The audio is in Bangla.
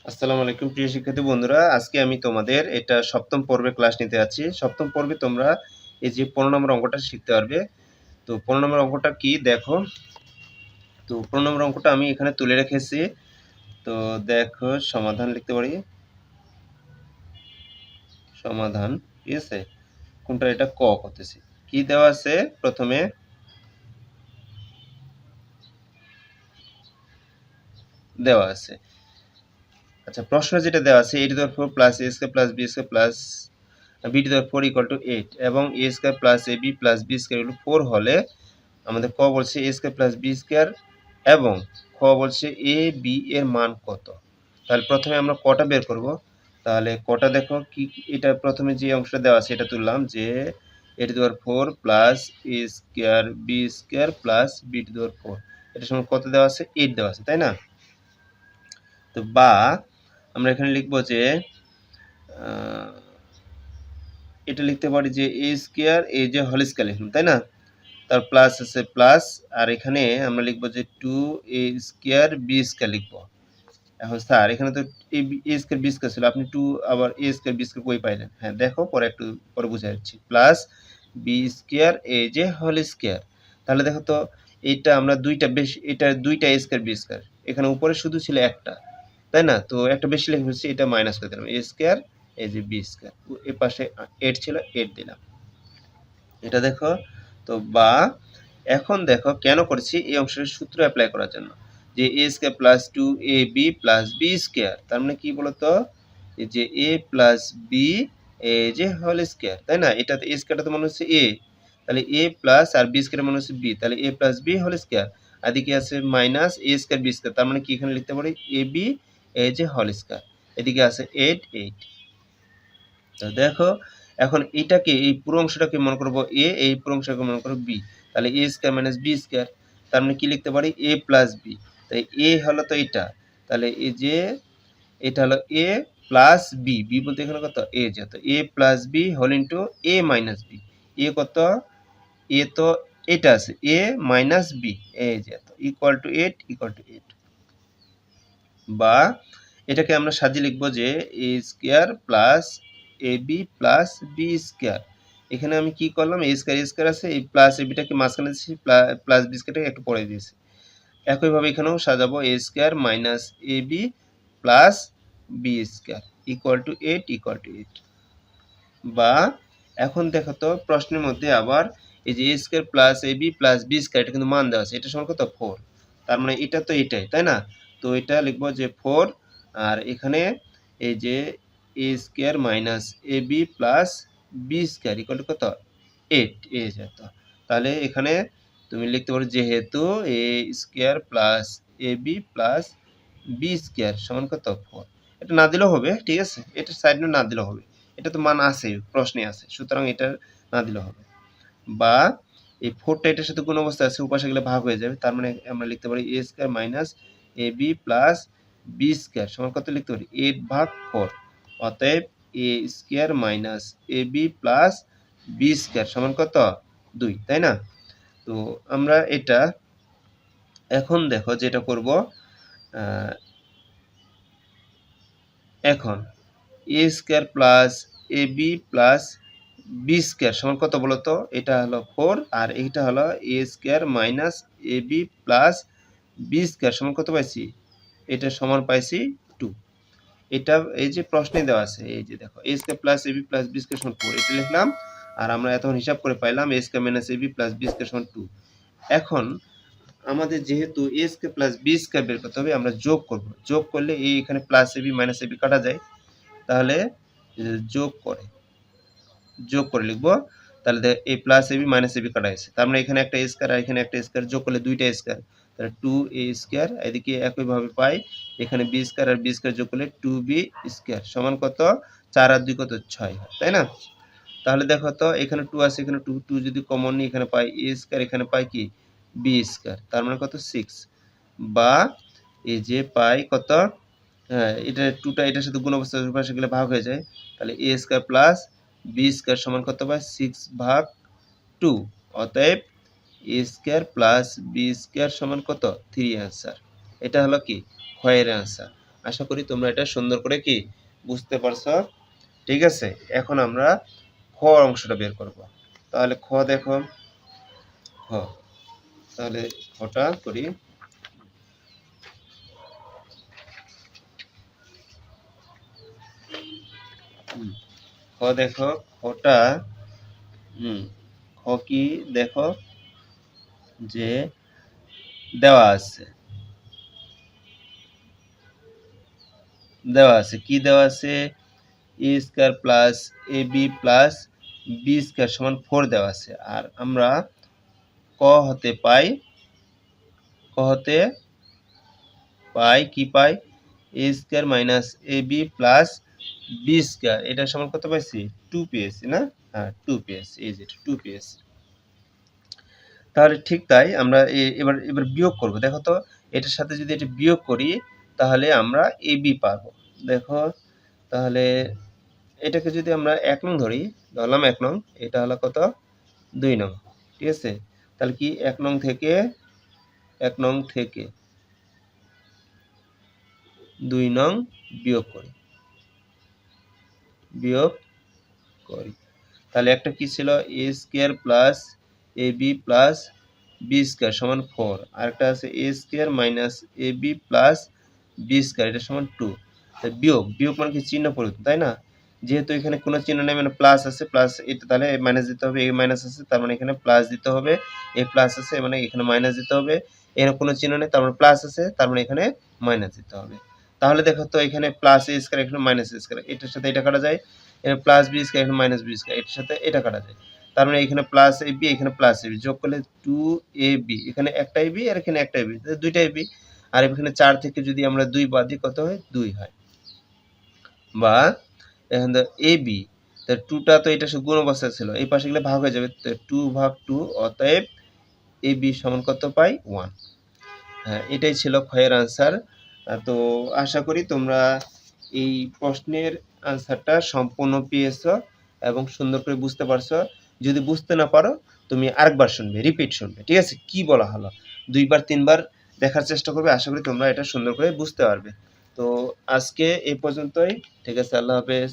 আসসালামু আলাইকুম প্রিয় শিক্ষার্থী বন্ধুরা, আজকে আমি তোমাদের এটা সপ্তম পর্বে ক্লাস নিতে যাচ্ছি। সপ্তম পর্বে তোমরা এই যে 15 নম্বর অঙ্কটা শিখতে পারবে। তো 15 নম্বর অঙ্কটা কি দেখো। তো 15 নম্বর অঙ্কটা আমি এখানে তুলে রেখেছি। তো দেখো সমাধান লিখতে পারি, সমাধান, ঠিক আছে। কোনটা এটা ক করতেছি, কি দেওয়া আছে প্রথমে দেওয়া আছে। আচ্ছা, প্রশ্ন যেটা দেওয়া আছে a⁴ plus a² plus b² plus b⁴ equal to 8 এবং a² plus ab plus b² equal to 4 হলে আমাদের ক বলছে a² প্লাস b² এবং খ বলছে এ বি এর মান কত। তাহলে প্রথমে আমরা কটা বের করব। তাহলে কটা দেখো কি, এটা প্রথমে যে অংশটা দেওয়া আছে এটা তুললাম যে a⁴ plus a² b² plus b⁴ এটা সমান কত দেওয়া আছে, 8 দেওয়া আছে, তাই না। তো বা আমরা এখানে লিখবো যে এটা লিখতে পারি যে a² এই যে হোল স্কয়ার লিখলাম, তাই না। তার প্লাস আছে প্লাস, আর এখানে আমরা লিখবো যে 2a² b² লিখবো। এখন স্যার এখানে তো a² b² ছিল, আপনি 2 আবার a² b² কই পাইলেন? হ্যাঁ দেখো, পরে একটু পরে বুঝাই যাচ্ছি। প্লাস b² এই যে হোল স্কয়ার, তাহলে দেখো তো এইটা আমরা দুইটা বেশি, এটা দুইটা a² b², এখানে উপরে শুধু ছিল একটা, তাই না। তো একটা বেশি লিখে ফেলছি, এটা মাইনাস করে দিলাম a² এই যে b², এর পাশে 8 ছিল 8 দিলাম, এটা দেখো। তো বা এখন দেখো কেন করেছি, এই অংশের সূত্র অ্যাপ্লাই করার জন্য, যে a² plus 2ab plus b², তার মানে কি বলতো, এই যে a প্লাস b এই যে হোল স্কয়ার, তাই না। এটাতে a²টা তো মনে হচ্ছে a, তাহলে a প্লাস আর b² মনে হচ্ছে b, তাহলে a plus b whole square, আর এদিকে আছে মাইনাস a² b², তার মানে কি এখানে লিখতে পারি ab এই যে হোল স্কয়ার, এদিকে আছে 8 8। তো দেখো এখন এটাকে, এই পুরো অংশটাকে মনে করবো a, এই পুরো অংশটাকে মনে করবো b, তাহলে a² মাইনাস b², তার মানে কি লিখতে পারি a প্লাস b। তাই a হলো তো এটা, তাহলে এই যে এটা হলো a প্লাস b, b বলতে এখানে কত a, যত a plus b whole into a minus b, a কত, a তো এটা আছে a মাইনাস b এই যে ইকুয়াল টু 8 ইকুয়াল টু 8। বা এটাকে আমরা সাজিয়ে লিখবো যে a² plus ab plus b², এখানে আমি কি করলাম, a² আছে, এই প্লাস abটাকে মাঝখানে দিয়েছি, প্লাস b²টাকে একটু পরে দিয়েছি। একইভাবে এখানেও সাজাবো a² minus ab plus b² equal to 8 equal to 8। বা এখন দেখো তো প্রশ্নের মধ্যে আবার এই যে a² plus ab plus b² এটা কিন্তু মান দেওয়া আছে, এটা সমান কত 4, তার মানে এটা তো এটাই, তাই না। তো এটা লিখবো যে 4, আর এখানে এই যে a² minus ab plus b² equal to কত 8 এই যেত। তাহলে এখানে তুমি লিখতে পারো যেহেতু a² plus ab plus b² সমান কত 4, এটা না দিলেও হবে, ঠিক আছে, এটা সাইড নোট না দিলেও হবে, এটা তো মান আছে, প্রশ্নে আছে, সুতরাং এটা না দিলেও হবে। বা এই 4টা এটার সাথে কোন অবস্থায় আছে, উপাশে গেলে ভাগ হয়ে যাবে, তার মানে আমরা লিখতে পারি a² minus ab plus b² সমান কত লিখতে পারি 8 ভাগ 4, অতএব a² minus ab plus b² সমান কত 2, তাই না। তো আমরা এটা এখন দেখো যেটা করব, এখন a² plus ab plus b² সমান কত বলতো, এটা হলো 4, আর এইটা হলো a² minus ab plus b² সমান কত পাইছি, এটা সমান পাইছি 2। এটা এই যে প্রশ্নে দেওয়া আছে, এই যে দেখো a² plus ab plus b² সমান 4, এটা লিখলাম, আর আমরা এখন হিসাব করে পাইলাম a² minus ab plus b² সমান 2। এখন আমাদের যেহেতু a² প্লাস b² বের করতে হবে, আমরা যোগ করব, যোগ করলে এই এখানে প্লাস ab মাইনাস ab কাটা যায়, তাহলে যোগ করে লিখবো, তাহলে এই প্লাস ab মাইনাস ab কাটা গেছে, তার মানে এখানে একটা স্কয়ার আর এখানে একটা স্কয়ার, যোগ করলে দুইটা স্কয়ার, তাহলে 2a², এদিকে একইভাবে পাই এখানে b² আর b² যোগ করলে 2b² সমান কত 4 আর 2 কত 6, তাই না। তাহলে দেখো তো এখানে 2 আছে, এখানে 2 2 যদি কমন নিই, এখানে পাই a², এখানে পাই কি b², তার মানে কত 6। বা এই যে পাই কত, হ্যাঁ এটা 2টা এটার সাথে গুণ অবস্থায় পাশে গেলে ভাগ হয়ে যায়, তাহলে a² প্লাস b² সমান কত পাই 6 ভাগ 2, অতএব a² প্লাস b² সমান কত 3 অ্যান্সার। এটা হলো কি ক্ষয়ের অ্যান্সার। আশা করি তোমরা এটা সুন্দর করে কি বুঝতে পারছো। ঠিক আছে, এখন আমরা খ অংশটা বের করব। তাহলে খ দেখো, খ, তাহলে খটা করি। খ দেখো, খটা খ কি দেখো যে দেওয়া আছে, কি দেওয়া আছে, এ square plus A B plus B square সমান 4 দেওয়া আছে। আর আমরা ক হতে পাই কি পাই, এ square minus A B plus B square, এটা সমান কত পাইছি, 2 পেয়েছি না? হ্যাঁ 2 পেয়েছি, এই যে 2 পেয়েছি। তাহলে ঠিক তাই আমরা এবার বিয়োগ করব। দেখো তো এটার সাথে যদি এটা বিয়োগ করি তাহলে আমরা এ বি পাবো। দেখো তাহলে এটাকে যদি আমরা 1 নং ধরি, ধরলাম 1 নং, এটা হলো কত, 2 নং। ঠিক আছে, তাহলে কি 1 নং থেকে 2 নং বিয়োগ করি। তাহলে একটা কি ছিল, এ square plus A B plus B square সমান 4, আর একটা আছে এ square minus A B plus B square, এটা সমান 2। বিয়োগ মানে কি চিহ্ন পরিবর্তন, তাই না? যেহেতু এখানে কোনো চিহ্ন নেই মানে প্লাস আছে, প্লাস এটা তাহলে মাইনাস দিতে হবে, এ মাইনাস আছে তার মানে এখানে প্লাস দিতে হবে, এ প্লাস আছে মানে এখানে মাইনাস দিতে হবে, এখানে কোনো চিহ্ন নেই তার মানে প্লাস আছে তার মানে এখানে মাইনাস দিতে হবে। তাহলে দেখো তো এখানে প্লাস এ স্কয়ার এখানে মাইনাস এ স্কয়ার, এটার সাথে এটা কাটা যায়, এখানে প্লাস বি স্কয়ার এখানে মাইনাস বি স্কয়ার, এটার সাথে এটা কাটা যায়। তার মানে এখানে প্লাস এ বি এখানে প্লাস এ বি, যোগ করলে 2ab, এখানে একটা ab আর এখানে একটা ab, দুইটা ab। আর এখানে 4 থেকে যদি আমরা 2 বাদ দিই কত হয়, 2 হয়। বা এখানে ab, তো 2টা তো এটা গুণ অবস্থায় ছিল, এই পাশে গেলে ভাগ হয়ে যাবে, তো 2 ভাগ 2, অতএব ab সমান কত পাই, 1। হ্যাঁ, এটাই ছিল ক্ষয়ের আনসার। তো আশা করি তোমরা এই প্রশ্নের আনসারটা সম্পূর্ণ পেয়েছো এবং সুন্দর করে বুঝতে পারছো। যদি বুঝতে না পারো তুমি আরেকবার শুনবে, রিপিট শুনবে, ঠিক আছে, কি বলা হলো 2বার 3বার দেখার চেষ্টা করবে। আশা করি তোমরা এটা সুন্দর করে বুঝতে পারবে। তো আজকে এই পর্যন্তই, ঠিক আছে, আল্লাহ হাফেজ।